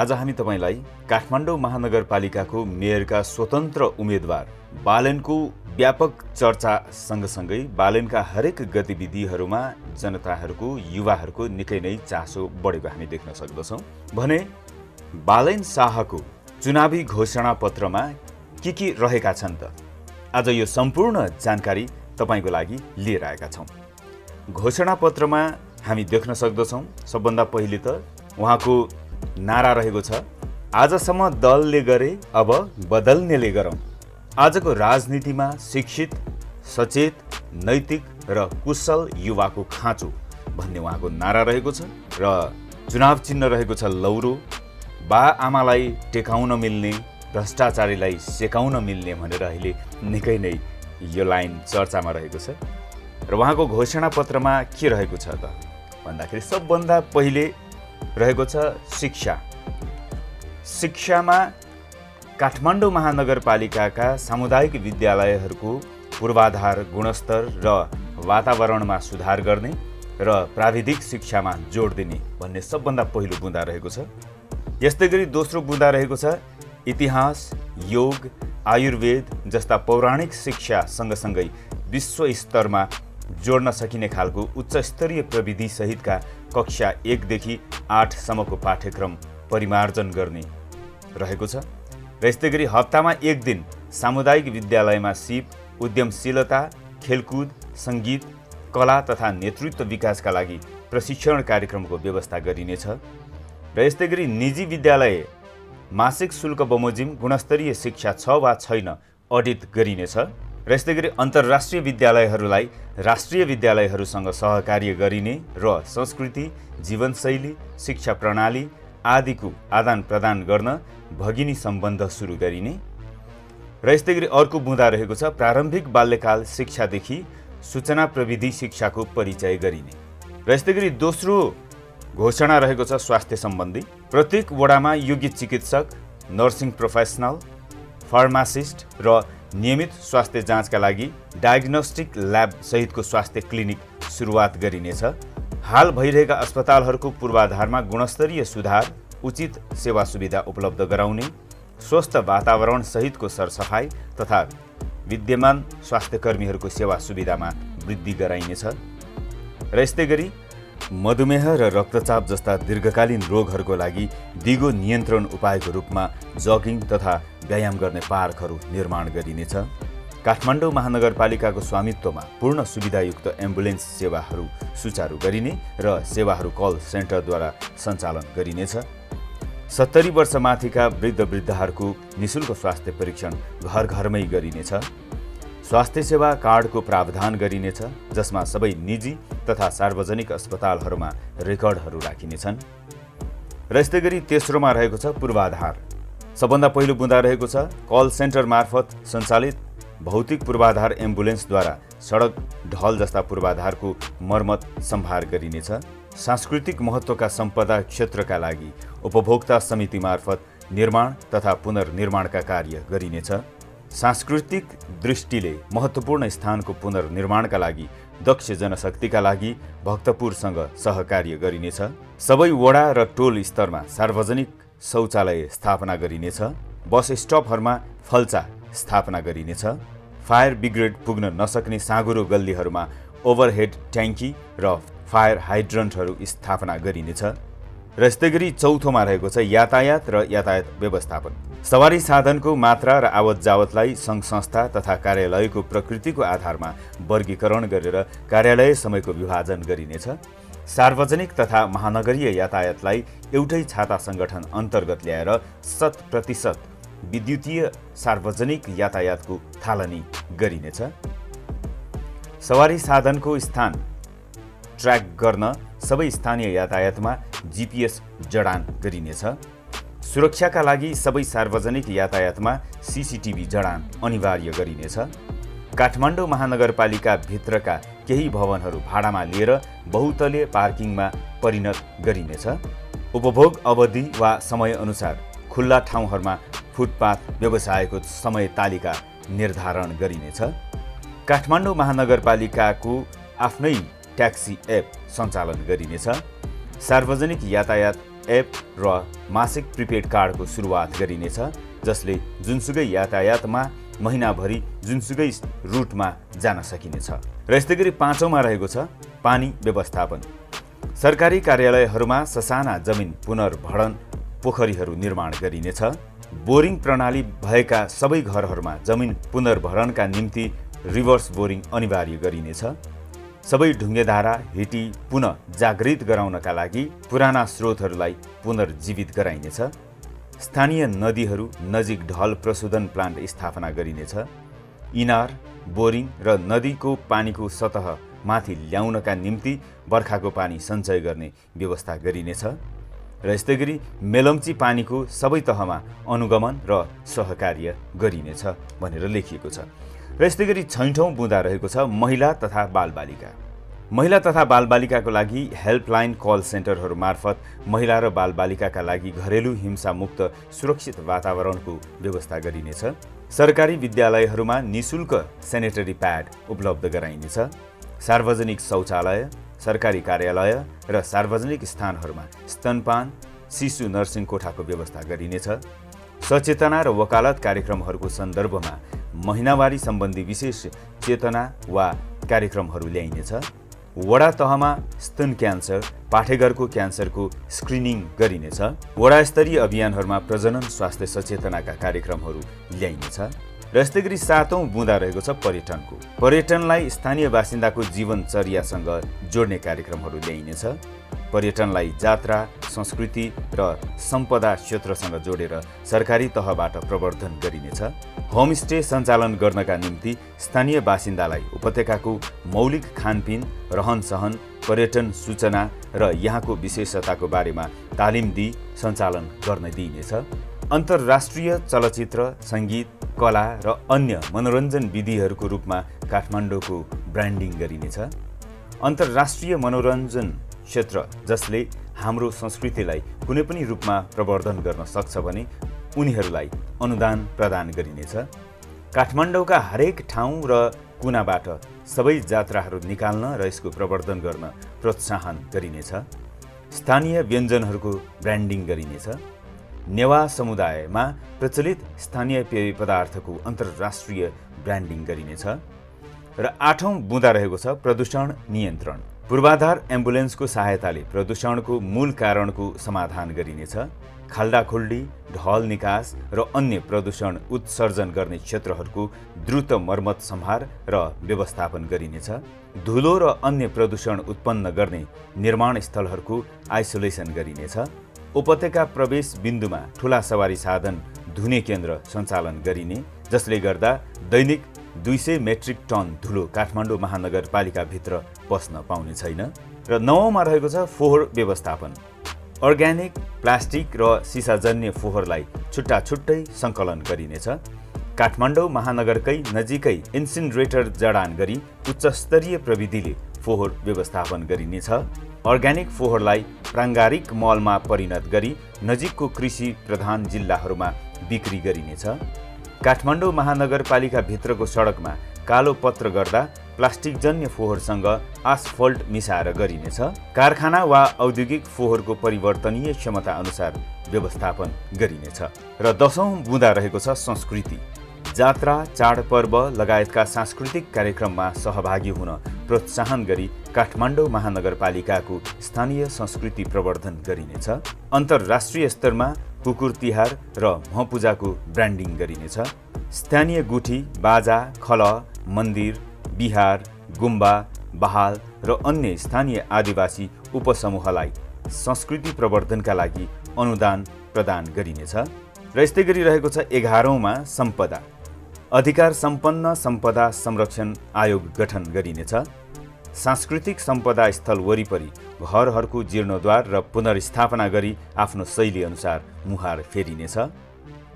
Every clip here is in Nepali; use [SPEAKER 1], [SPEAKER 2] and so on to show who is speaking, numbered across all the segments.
[SPEAKER 1] आज हामी तपाईलाई काठमाडौँ महानगरपालिकाको मेयरका स्वतन्त्र उम्मेदवार बालेनको व्यापक चर्चा सँगसँगै बालेनका हरेक गतिविधिहरूमा जनताहरूको युवाहरूको निकै नै चासो बढेको हामी देख्न सक्दछौँ। भने बालेन शाहको चुनावी घोषणा पत्रमा के रहेका छन् त? आज यो सम्पूर्ण जानकारी तपाईको लागि लिएर आएका छौँ। घोषणा पत्रमा हामी देख्न सक्दछौँ सबभन्दा पहिले त उहाँको नारा रहेको छ, आजसम्म दलले गरे अब बदल्नेले गरौँ। आजको राजनीतिमा शिक्षित, सचेत, नैतिक र कुशल युवाको खाँचो भन्ने उहाँको नारा रहेको छ र चुनाव चिन्ह रहेको छ लौरो। बा आमालाई टेकाउन मिल्ने, भ्रष्टाचारीलाई सेकाउन मिल्ने भनेर अहिले निकै नै यो लाइन चर्चामा रहेको छ। र उहाँको घोषणा पत्रमा के रहेको छ त भन्दाखेरि सबभन्दा पहिले रहेको छ शिक्षा। शिक्षामा काठमाडौँ महानगरपालिकाका सामुदायिक विद्यालयहरूको पूर्वाधार, गुणस्तर र वातावरणमा सुधार गर्ने र प्राविधिक शिक्षामा जोड दिने भन्ने सबभन्दा पहिलो बुँदा रहेको छ। यस्तै गरी दोस्रो बुँदा रहेको छ इतिहास, योग, आयुर्वेद जस्ता पौराणिक शिक्षा सँगसँगै विश्व स्तरमा जोड्न सकिने खालको उच्चस्तरीय प्रविधि सहितका कक्षा 1 देखि 8 सम्मको पाठ्यक्रम परिमार्जन गर्ने रहेको छ। र यस्तै गरी हप्तामा 1 दिन सामुदायिक विद्यालयमा सिप, उद्यमशीलता, खेलकुद, सङ्गीत, कला तथा नेतृत्व विकासका लागि प्रशिक्षण कार्यक्रमको व्यवस्था गरिनेछ। र यस्तै गरी निजी विद्यालय मासिक शुल्क बमोजिम गुणस्तरीय शिक्षा छ वा छैन अडिट गरिनेछ। र यस्तै गरी अन्तर्राष्ट्रिय विद्यालयहरूलाई राष्ट्रिय विद्यालयहरूसँग सहकार्य गरिने र संस्कृति, जीवनशैली, शिक्षा प्रणाली आदिको आदान प्रदान गर्न भगिनी सम्बन्ध सुरु गरिने। र यस्तै गरी अर्को बुँदा रहेको छ प्रारम्भिक बाल्यकाल शिक्षादेखि सूचना प्रविधि शिक्षाको परिचय गरिने। र यस्तै गरी दोस्रो घोषणा रहेको छ स्वास्थ्य सम्बन्धी। प्रत्येक वडामा योग्य चिकित्सक, नर्सिङ प्रोफेसनल, फार्मासिस्ट र नियमित स्वास्थ्य जाँचका लागि डायग्नोस्टिक ल्याब सहितको स्वास्थ्य क्लिनिक सुरुवात गरिनेछ। हाल भइरहेका अस्पतालहरूको पूर्वाधारमा गुणस्तरीय सुधार, उचित सेवा सुविधा उपलब्ध गराउने, स्वस्थ वातावरण सहितको सरसफाइ तथा विद्यमान स्वास्थ्यकर्मीहरूको सेवा सुविधामा वृद्धि गराइनेछ। र यस्तै गरी मधुमेह र रक्तचाप जस्ता दीर्घकालीन रोगहरूको लागि दिगो नियन्त्रण उपायको रूपमा जगिङ तथा व्यायाम गर्ने पार्कहरू निर्माण गरिनेछ। काठमाडौँ महानगरपालिकाको स्वामित्वमा पूर्ण सुविधायुक्त एम्बुलेन्स सेवाहरू सुचारू गरिने र सेवाहरू कल सेन्टरद्वारा सञ्चालन गरिनेछ। 70 वर्ष माथिका वृद्ध वृद्धाहरूको निःशुल्क स्वास्थ्य परीक्षण घर घरमै गरिनेछ। स्वास्थ्य सेवा कार्डको प्रावधान गरिनेछ जसमा सबै निजी तथा सार्वजनिक अस्पतालहरूमा रेकर्डहरू राखिनेछन्। र यस्तै गरी तेस्रोमा रहेको छ पूर्वाधार। सबभन्दा पहिलो बुँदा रहेको छ कल सेन्टर मार्फत सञ्चालित भौतिक पूर्वाधार एम्बुलेन्सद्वारा सडक, ढल जस्ता पूर्वाधारको मर्मत सम्भार गरिनेछ। सांस्कृतिक महत्त्वका सम्पदा क्षेत्रका लागि उपभोक्ता समिति मार्फत निर्माण तथा पुनर्निर्माणका कार्य गरिनेछ। सांस्कृतिक दृष्टिले महत्त्वपूर्ण स्थानको पुनर्निर्माणका लागि दक्ष जनशक्तिका लागि भक्तपुरसँग सहकार्य गरिनेछ। सबै वडा र टोल स्तरमा सार्वजनिक शौचालय स्थापना गरिनेछ। बस स्टपहरूमा फल्चा स्थापना गरिनेछ। फायर ब्रिगेड पुग्न नसक्ने साँघुरो गल्लीहरूमा ओभरहेड ट्याङ्की र फायर हाइड्रन्टहरू स्थापना गरिनेछ। र यस्तै गरी चौथोमा रहेको छ यातायात र यातायात व्यवस्थापन। सवारी साधनको मात्रा र आवत जावतलाई सङ्घ संस्था तथा कार्यालयको प्रकृतिको आधारमा वर्गीकरण गरेर कार्यालय समयको विभाजन गरिनेछ। सार्वजनिक तथा महानगरीय यातायातलाई एउटै छाता सङ्गठन अन्तर्गत ल्याएर 100% विद्युतीय सार्वजनिक यातायातको थालनी गरिनेछ। सवारी साधनको स्थान ट्र्याक गर्न सबै स्थानीय यातायातमा GPS जडान गरिनेछ। सुरक्षाका लागि सबै सार्वजनिक यातायातमा CCTV जडान अनिवार्य गरिनेछ। काठमाडौँ महानगरपालिका भित्रका केही भवनहरू भाडामा लिएर बहुतले पार्किङमा परिणत गरिनेछ। उपभोग अवधि वा समय अनुसार खुल्ला ठाउँहरूमा फुटपाथ व्यवसायको समय तालिका निर्धारण गरिनेछ। काठमाडौँ महानगरपालिकाको आफ्नै ट्याक्सी एप सञ्चालन गरिनेछ। सार्वजनिक यातायात एप र मासिक प्रिपेड कार्डको सुरुवात गरिनेछ, जसले जुनसुकै यातायातमा महिनाभरि जुनसुकै रुटमा जान सकिनेछ। र यस्तै गरी 5औँमा रहेको छ पानी व्यवस्थापन। सरकारी कार्यालयहरूमा ससाना जमिन पुनर्भरण पोखरीहरू निर्माण गरिनेछ। बोरिङ प्रणाली भएका सबै घरहरूमा जमिन पुनर्भरणका निम्ति रिभर्स बोरिङ अनिवार्य गरिनेछ। सबै ढुङ्गेधारा हिटी पुनः जागृत गराउनका लागि पुराना स्रोतहरूलाई पुनर्जीवित गराइनेछ। स्थानीय नदीहरू नजिक ढल प्रशोधन प्लान्ट स्थापना गरिनेछ। इनार, बोरिङ र नदीको पानीको सतह माथि ल्याउनका निम्ति बर्खाको पानी सञ्चय गर्ने व्यवस्था गरिनेछ। र यस्तै गरी मेलम्ची पानीको सबै तहमा अनुगमन र सहकार्य गरिनेछ भनेर लेखिएको छ। र यस्तै गरी 6औँ बुँदा रहेको छ महिला तथा बालबालिका। महिला तथा बालबालिकाको लागि हेल्पलाइन कल सेन्टरहरू मार्फत महिला र बालबालिकाका लागि घरेलु हिंसा मुक्त सुरक्षित वातावरणको व्यवस्था गरिनेछ। सरकारी विद्यालयहरूमा निशुल्क सेनेटरी प्याड उपलब्ध गराइनेछ। सार्वजनिक शौचालय, सरकारी कार्यालय र सार्वजनिक स्थानहरूमा स्तनपान, शिशु नर्सिङ कोठाको व्यवस्था गरिनेछ। सचेतना र वकालत कार्यक्रमहरूको सन्दर्भमा महिनावारी सम्बन्धी विशेष चेतना वा कार्यक्रमहरू ल्याइनेछ। वडा तहमा स्तन क्यान्सर, पाठेघरको क्यान्सरको स्क्रिनिङ गरिनेछ। वडा स्तरीय अभियानहरूमा प्रजनन स्वास्थ्य सचेतनाका कार्यक्रमहरू ल्याइनेछ। र यस्तै गरी 7औँ बुँदा रहेको छ पर्यटनको। पर्यटनलाई स्थानीय बासिन्दाको जीवनचर्यासँग जोड्ने कार्यक्रमहरू ल्याइनेछ। पर्यटनलाई जात्रा, संस्कृति र सम्पदा क्षेत्रसँग जोडेर सरकारी तहबाट प्रवर्धन गरिनेछ। होमस्टे सञ्चालन गर्नका निम्ति स्थानीय बासिन्दालाई उपत्यकाको मौलिक खानपिन, रहनसहन, पर्यटन सूचना र यहाँको विशेषताको बारेमा तालिम दिई सञ्चालन गर्न दिइनेछ। अन्तर्राष्ट्रिय चलचित्र, सङ्गीत, कला र अन्य मनोरञ्जन विधिहरूको रूपमा काठमाडौँको ब्रान्डिङ गरिनेछ। अन्तर्राष्ट्रिय मनोरञ्जन क्षेत्र जसले हाम्रो संस्कृतिलाई कुनै पनि रूपमा प्रवर्धन गर्न सक्छ भने उनीहरूलाई अनुदान प्रदान गरिनेछ। काठमाडौँका हरेक ठाउँ र कुनाबाट सबै जात्राहरू निकाल्न र यसको प्रवर्धन गर्न प्रोत्साहन गरिनेछ। स्थानीय व्यञ्जनहरूको ब्रान्डिङ गरिनेछ। नेवा समुदायमा प्रचलित स्थानीय पेय पदार्थको अन्तर्राष्ट्रिय ब्रान्डिङ गरिनेछ। र 8औँ बुँदा रहेको छ प्रदूषण नियन्त्रण। पूर्वाधार एम्बुलेन्सको सहायताले प्रदूषणको मूल कारणको समाधान गरिनेछ। खाल्डाखुल्डी, ढल निकास र अन्य प्रदूषण उत्सर्जन गर्ने क्षेत्रहरूको द्रुत मर्मत सम्हार र व्यवस्थापन गरिनेछ। धुलो र अन्य प्रदूषण उत्पन्न गर्ने निर्माण स्थलहरूको आइसोलेसन गरिनेछ। उपत्यका प्रवेश बिन्दुमा ठुला सवारी साधन धुने केन्द्र सञ्चालन गरिने, जसले गर्दा दैनिक 200 मेट्रिक टन धुलो काठमाडौँ महानगरपालिकाभित्र पस्न पाउने छैन। र 9औँमा रहेको छ फोहोर व्यवस्थापन। अर्ग्यानिक, प्लास्टिक र सिसाजन्य फोहोरलाई छुट्टा छुट्टै सङ्कलन गरिनेछ। काठमाडौँ महानगरकै नजिकै इन्सिनरेटर जडान गरी उच्चस्तरीय प्रविधिले फोहोर व्यवस्थापन गरिनेछ। अर्ग्यानिक फोहोरलाई प्राङ्गारिक मलमा परिणत गरी नजिकको कृषि प्रधान जिल्लाहरूमा बिक्री गरिनेछ। काठमाडौँ महानगरपालिका भित्रको सडकमा कालो पत्र गर्दा प्लास्टिकजन्य फोहोरसँग आसफल्ट मिसाएर गरिनेछ। कारखाना वा औद्योगिक फोहोरको परिवर्तनीय क्षमता अनुसार व्यवस्थापन गरिनेछ। र 10औँ बुँदा रहेको छ संस्कृति। जात्रा, चाडपर्व लगायतका सांस्कृतिक कार्यक्रममा सहभागी हुन प्रोत्साहन गरी काठमाडौँ महानगरपालिकाको स्थानीय संस्कृति प्रवर्धन गरिनेछ। अन्तर्राष्ट्रिय स्तरमा कुकुर तिहार र महपूजाको ब्रान्डिङ गरिनेछ। स्थानीय गुठी, बाजा, खल, मन्दिर, बिहार, गुम्बा, बहाल र अन्य स्थानीय आदिवासी उपसमूहलाई संस्कृति प्रवर्धनका लागि अनुदान प्रदान गरिनेछ। र यस्तै गरी रहेको छ 11औँमा सम्पदा। अधिकार सम्पन्न सम्पदा संरक्षण आयोग गठन गरिनेछ। सांस्कृतिक सम्पदा स्थल वरिपरि घरहरूको जीर्णोद्धार र पुनर्स्थापना गरी आफ्नो शैली अनुसार मुहार फेरिनेछ।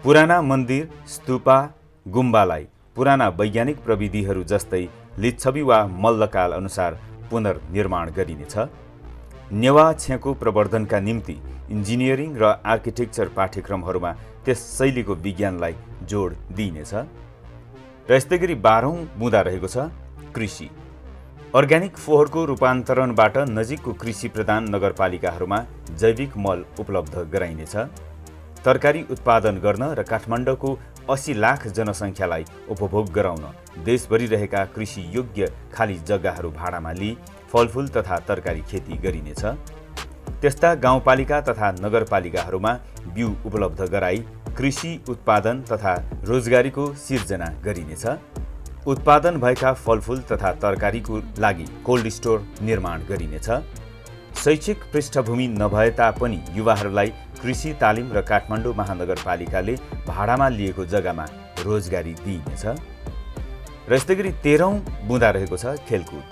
[SPEAKER 1] पुराना मन्दिर, स्तूपा, गुम्बालाई पुराना वैज्ञानिक प्रविधिहरू जस्तै लिच्छवी वा मल्लकाल अनुसार पुनर्निर्माण गरिनेछ। नेवा छेको प्रवर्धनका निम्ति इन्जिनियरिङ र आर्किटेक्चर पाठ्यक्रमहरूमा त्यस शैलीको विज्ञानलाई जोड दिइनेछ। र यस्तै गरी 12औँ बुँदा रहेको छ कृषि। अर्ग्यानिक फोहोरको रूपान्तरणबाट नजिकको कृषि प्रधान नगरपालिकाहरूमा जैविक मल उपलब्ध गराइनेछ। तरकारी उत्पादन गर्न र काठमाडौँको 80 लाख जनसङ्ख्यालाई उपभोग गराउन देशभरि रहेका कृषि योग्य खाली जग्गाहरू भाडामा लिई फलफुल तथा तरकारी खेती गरिनेछ। त्यस्ता गाउँपालिका तथा नगरपालिकाहरूमा बिउ उपलब्ध गराई कृषि उत्पादन तथा रोजगारीको सिर्जना गरिनेछ। उत्पादन भएका फलफुल तथा तरकारीको लागि कोल्ड स्टोर निर्माण गरिनेछ। शैक्षिक पृष्ठभूमि नभए तापनि युवाहरूलाई कृषि तालिम र काठमाडौँ महानगरपालिकाले भाडामा लिएको जग्गामा रोजगारी दिइनेछ। र यस्तै गरी 13औं बुँदा रहेको छ खेलकुद।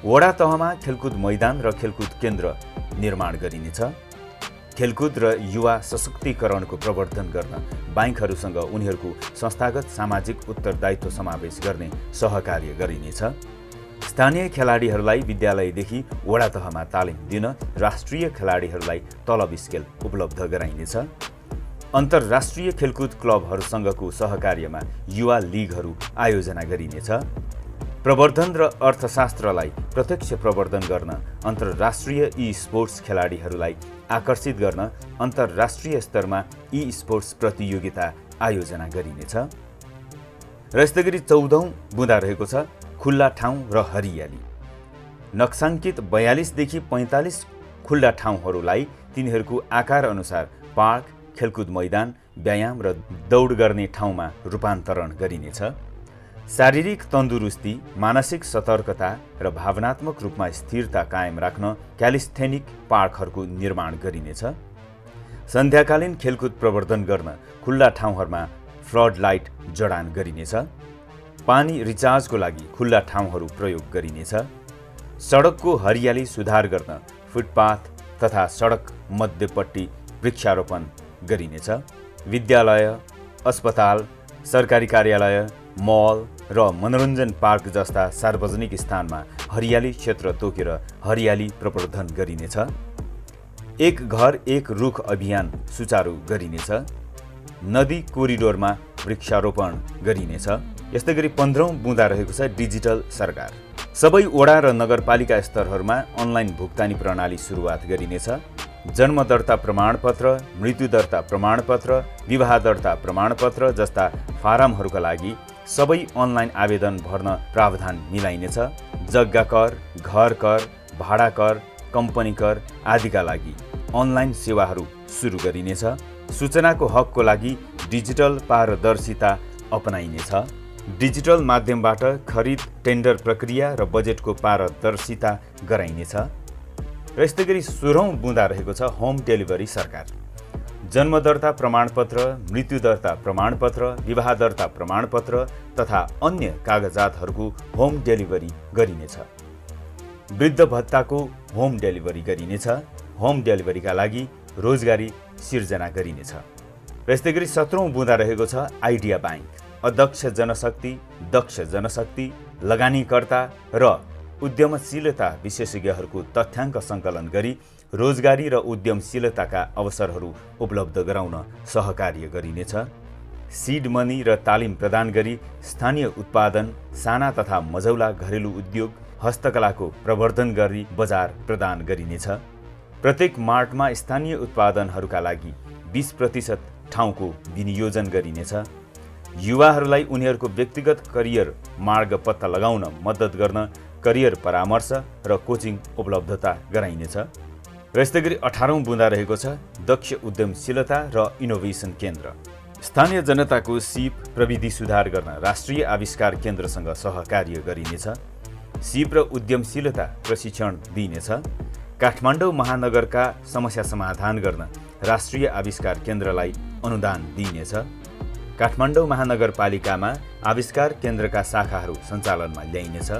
[SPEAKER 1] वडा तहमा खेलकुद मैदान र खेलकुद केन्द्र निर्माण गरिनेछ। खेलकुद र युवा सशक्तिकरणको प्रवर्धन गर्न बैंकहरूसँग उनीहरूको संस्थागत सामाजिक उत्तरदायित्व समावेश गर्ने सहकार्य गरिनेछ। स्थानीय खेलाडीहरूलाई विद्यालयदेखि वडा तहमा तालिम दिन राष्ट्रिय खेलाडीहरूलाई तलब स्केल उपलब्ध गराइनेछ। अन्तर्राष्ट्रिय खेलकुद क्लबहरूसँगको सहकार्यमा युवा लिगहरू आयोजना गरिनेछ। प्रवर्धन र अर्थशास्त्रलाई प्रत्यक्ष प्रवर्धन गर्न अन्तर्राष्ट्रिय ई स्पोर्ट्स खेलाडीहरूलाई आकर्षित गर्न अन्तर्राष्ट्रिय स्तरमा ई स्पोर्ट्स प्रतियोगिता आयोजना गरिनेछ। र यस्तै गरी 14औं बुँदा रहेको छ खुल्ला ठाउँ र हरियाली। नक्साङ्कित 42 देखि 45 खुल्ला ठाउँहरूलाई तिनीहरूको आकार अनुसार पार्क, खेलकुद मैदान, व्यायाम र दौड गर्ने ठाउँमा रूपान्तरण गरिनेछ। शारीरिक तन्दुरुस्ती, मानसिक सतर्कता र भावनात्मक रूपमा स्थिरता कायम राख्न क्यालिस्थेनिक पार्कहरूको निर्माण गरिनेछ। सन्ध्याकालीन खेलकुद प्रवर्धन गर्न खुल्ला ठाउँहरूमा फ्लड लाइट जडान गरिनेछ। पानी रिचार्जको लागि खुल्ला ठाउँहरू प्रयोग गरिनेछ। सडकको हरियाली सुधार गर्न फुटपाथ तथा सडक मध्यपट्टि वृक्षारोपण गरिनेछ। विद्यालय, अस्पताल, सरकारी कार्यालय, मल र मनोरञ्जन पार्क जस्ता सार्वजनिक स्थानमा हरियाली क्षेत्र तोकेर हरियाली प्रवर्धन गरिनेछ। एक घर एक रुख अभियान सुचारू गरिनेछ। नदी कोरिडोरमा वृक्षारोपण गरिनेछ। यस्तै गरी 15औं बुँदा रहेको छ डिजिटल सरकार। सबै वडा र नगरपालिका स्तरहरूमा अनलाइन भुक्तानी प्रणाली सुरुवात गरिनेछ। जन्म दर्ता प्रमाणपत्र, मृत्यु दर्ता प्रमाणपत्र, विवाह दर्ता प्रमाणपत्र जस्ता फारमहरूका लागि सबै अनलाइन आवेदन भर्न प्रावधान मिलाइनेछ। जग्गा कर, घर कर, भाडा कर, कम्पनी कर आदिका लागि अनलाइन सेवाहरू सुरु गरिनेछ। सूचनाको हकको लागि डिजिटल पारदर्शिता अपनाइनेछ। डिजिटल माध्यमबाट खरिद, टेन्डर प्रक्रिया र बजेटको पारदर्शिता गराइनेछ। र यस्तै गरी 16औं बुँदा रहेको छ होम डेलिभरी सरकार। जन्म दर्ता प्रमाणपत्र, मृत्यु दर्ता प्रमाणपत्र, विवाह दर्ता प्रमाणपत्र तथा अन्य कागजातहरूको होम डेलिभरी गरिनेछ। वृद्ध भत्ताको होम डेलिभरी गरिनेछ। होम डेलिभरीका लागि रोजगारी सिर्जना गरिनेछ। र यस्तै गरी 17औं बुँदा रहेको छ आइडिया बैंक। अध्यक्ष जनशक्ति, दक्ष जनशक्ति, लगानीकर्ता र उद्यमशीलता विशेषज्ञहरूको तथ्याङ्क सङ्कलन गरी रोजगारी र उद्यमशीलताका अवसरहरू उपलब्ध गराउन सहकार्य गरिनेछ। सिड मनी र तालिम प्रदान गरी स्थानीय उत्पादन, साना तथा मझौला घरेलु उद्योग, हस्तकलाको प्रवर्धन गरी बजार प्रदान गरिनेछ। प्रत्येक मार्टमा स्थानीय उत्पादनहरूका लागि 20% ठाउँको विनियोजन गरिनेछ। युवाहरूलाई उनीहरूको व्यक्तिगत करियर मार्ग पत्ता लगाउन मद्दत गर्न करियर परामर्श र कोचिङ उपलब्धता गराइनेछ। र यस्तै गरी 18औं बुँदा रहेको छ दक्ष उद्यमशीलता र इनोभेसन केन्द्र। स्थानीय जनताको सिप प्रविधि सुधार गर्न राष्ट्रिय आविष्कार केन्द्रसँग सहकार्य गरिनेछ। सिप र उद्यमशीलता प्रशिक्षण दिइनेछ। काठमाडौँ महानगरका समस्या समाधान गर्न राष्ट्रिय आविष्कार केन्द्रलाई अनुदान दिइनेछ। काठमाडौँ महानगरपालिकामा आविष्कार केन्द्रका शाखाहरू सञ्चालनमा ल्याइनेछ।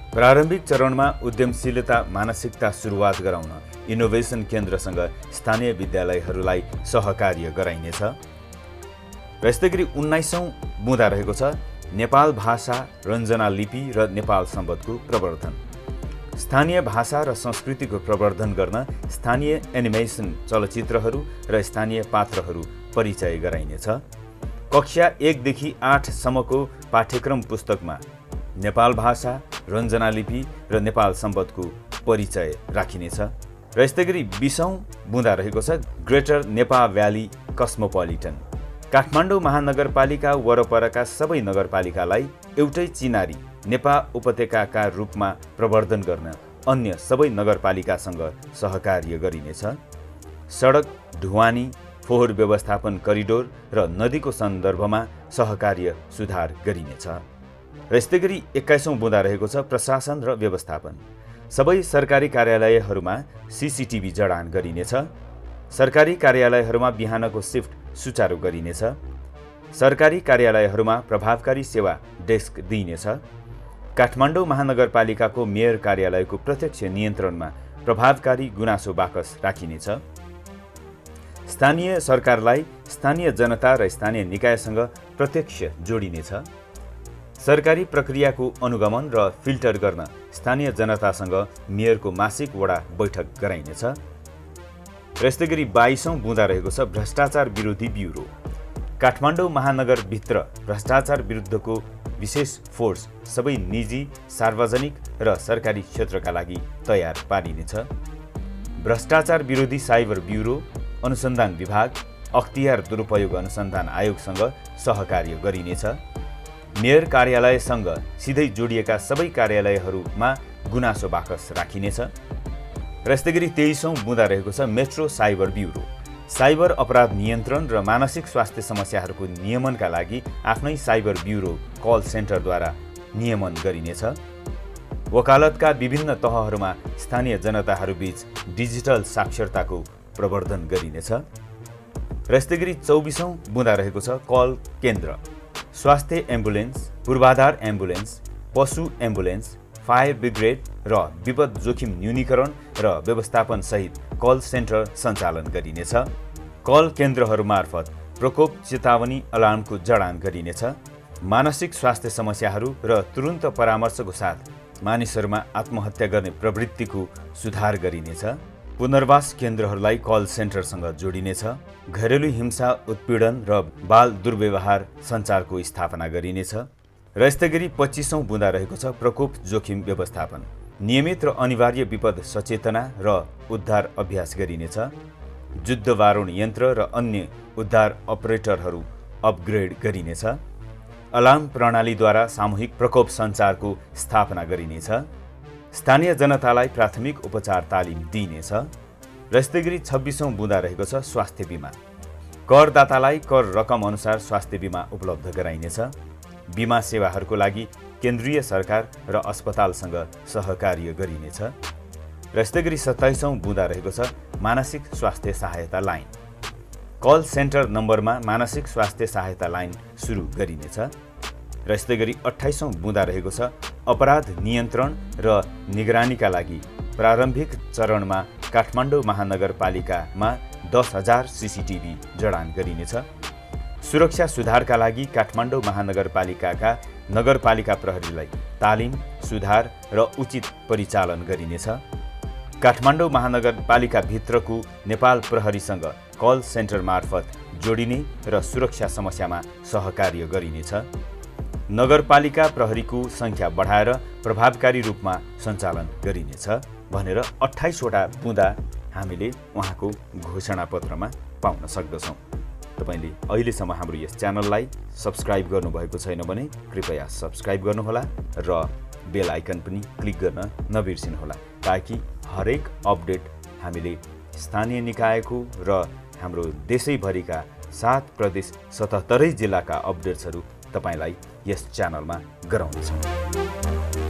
[SPEAKER 1] प्रारम्भिक चरणमा उद्यमशीलता मानसिकता सुरुवात गराउन इनोभेसन केन्द्रसँग स्थानीय विद्यालयहरूलाई सहकार्य गराइनेछ। र यस्तै गरी 19औं बुँदा रहेको छ नेपाल भाषा, रञ्जना लिपि र नेपाल सम्बन्धको प्रवर्धन। स्थानीय भाषा र संस्कृतिको प्रवर्धन गर्न स्थानीय एनिमेसन चलचित्रहरू र स्थानीय पात्रहरू परिचय गराइनेछ। कक्षा 1 देखि 8 सम्मको पाठ्यक्रम पुस्तकमा नेपाल भाषा, रञ्जना लिपि र नेपाल सम्पदको परिचय राखिनेछ। र यस्तै गरी 20औं बुँदा रहेको छ greater Nepal valley cosmopolitan. Kathmandu महानगरपालिका वरपरका सबै नगरपालिकालाई एउटै चिनारी नेपाल उपत्यकाका रूपमा प्रवर्धन गर्न अन्य सबै नगरपालिकासँग सहकार्य गरिनेछ। सडक, ढुवानी, फोहोर व्यवस्थापन करिडोर र नदीको सन्दर्भमा सहकार्य सुधार गरिनेछ। र यस्तै गरी 21औं बुँदा रहेको छ प्रशासन र व्यवस्थापन। सबै सरकारी कार्यालयहरूमा CCTV जडान गरिनेछ। सरकारी कार्यालयहरूमा बिहानको शिफ्ट सुचारू गरिनेछ। सरकारी कार्यालयहरूमा प्रभावकारी सेवा डेस्क दिइनेछ। काठमाडौँ महानगरपालिकाको मेयर कार्यालयको प्रत्यक्ष नियन्त्रणमा प्रभावकारी गुनासो बाकस राखिनेछ। स्थानीय सरकारलाई स्थानीय जनता र स्थानीय निकायसँग प्रत्यक्ष जोडिनेछ। सरकारी प्रक्रियाको अनुगमन र फिल्टर गर्न स्थानीय जनतासँग मेयरको मासिक वडा बैठक गराइनेछ। र यस्तै गरी 22औं बुँदा रहेको छ भ्रष्टाचार विरोधी ब्युरो। काठमाडौँ महानगरभित्र भ्रष्टाचार विरुद्धको विशेष फोर्स सबै निजी, सार्वजनिक र सरकारी क्षेत्रका लागि तयार पारिनेछ। भ्रष्टाचार विरोधी साइबर ब्युरो, अनुसन्धान विभाग, अख्तियार दुरुपयोग अनुसन्धान आयोगसँग सहकार्य गरिनेछ। मेयर कार्यालयसँग सिधै जोडिएका सबै कार्यालयहरूमा गुनासो बाकस राखिनेछ। र यस्तै गरी 23औं बुँदा रहेको छ मेट्रो साइबर ब्युरो। साइबर अपराध नियन्त्रण र मानसिक स्वास्थ्य समस्याहरूको नियमनका लागि आफ्नै साइबर ब्युरो कल सेन्टरद्वारा नियमन गरिनेछ। वकालतका विभिन्न तहहरूमा स्थानीय जनताहरूबीच डिजिटल साक्षरताको प्रवर्धन गरिनेछ। र यस्तै गरी 24औं बुँदा रहेको छ कल केन्द्र। स्वास्थ्य एम्बुलेन्स, पूर्वाधार एम्बुलेन्स, पशु एम्बुलेन्स, फायर ब्रिगेड र विपद जोखिम न्यूनीकरण र व्यवस्थापन सहित कल सेन्टर सञ्चालन गरिनेछ। कल केन्द्रहरू मार्फत प्रकोप चेतावनी अलार्मको जडान गरिनेछ। मानसिक स्वास्थ्य समस्याहरू र तुरुन्त परामर्शको साथ मानिसहरूमा आत्महत्या गर्ने प्रवृत्तिको सुधार गरिनेछ। पुनर्वास केन्द्रहरूलाई कल सेन्टरसँग जोडिनेछ। घरेलु हिंसा, उत्पीडन र बाल दुर्व्यवहार सञ्चारको स्थापना गरिनेछ। र यस्तै गरी 25औं बुँदा रहेको छ प्रकोप जोखिम व्यवस्थापन। नियमित र अनिवार्य विपद सचेतना र उद्धार अभ्यास गरिनेछ। युद्ध वारुण यन्त्र र अन्य उद्धार अपरेटरहरू अपग्रेड गरिनेछ। अलार्म प्रणालीद्वारा सामूहिक प्रकोप सञ्चारको स्थापना गरिनेछ। स्थानीय जनतालाई प्राथमिक उपचार तालिम दिइनेछ। र यस्तै गरी 26औं बुँदा रहेको छ स्वास्थ्य बिमा। करदातालाई कर रकम अनुसार स्वास्थ्य बिमा उपलब्ध गराइनेछ। बिमा सेवाहरूको लागि केन्द्रीय सरकार र अस्पतालसँग सहकार्य गरिनेछ। र यस्तै गरी 27औं बुँदा रहेको छ मानसिक स्वास्थ्य सहायता लाइन। कल सेन्टर नम्बरमा मानसिक स्वास्थ्य सहायता लाइन सुरु गरिनेछ। र यस्तै गरी 28औं बुँदा रहेको छ अपराध नियन्त्रण र निगरानीका लागि प्रारम्भिक चरणमा काठमाडौँ महानगरपालिकामा 10,000 CCTV जडान गरिनेछ। सुरक्षा सुधारका लागि काठमाडौँ महानगरपालिकाका नगरपालिका प्रहरीलाई तालिम, सुधार र उचित परिचालन गरिनेछ। काठमाडौँ महानगरपालिकाभित्रको नेपाल प्रहरीसँग कल सेन्टर मार्फत जोडिने र सुरक्षा समस्यामा सहकार्य गरिनेछ। नगरपालिका प्रहरीको सङ्ख्या बढाएर प्रभावकारी रूपमा सञ्चालन गरिनेछ भनेर 28वटा बुँदा हामीले उहाँको घोषणापत्रमा पाउन सक्दछौँ। तपाईँले अहिलेसम्म हाम्रो यस च्यानललाई सब्स्क्राइब गर्नुभएको छैन भने कृपया सब्स्क्राइब गर्नुहोला र बेल आइकन पनि क्लिक गर्न नबिर्सिनुहोला ताकि हरेक अपडेट हामीले स्थानीय निकायको र हाम्रो देशैभरिका 7 प्रदेश 77 जिल्लाका अपडेट्सहरू तपाईँलाई यस च्यानलमा गराउनेछौँ।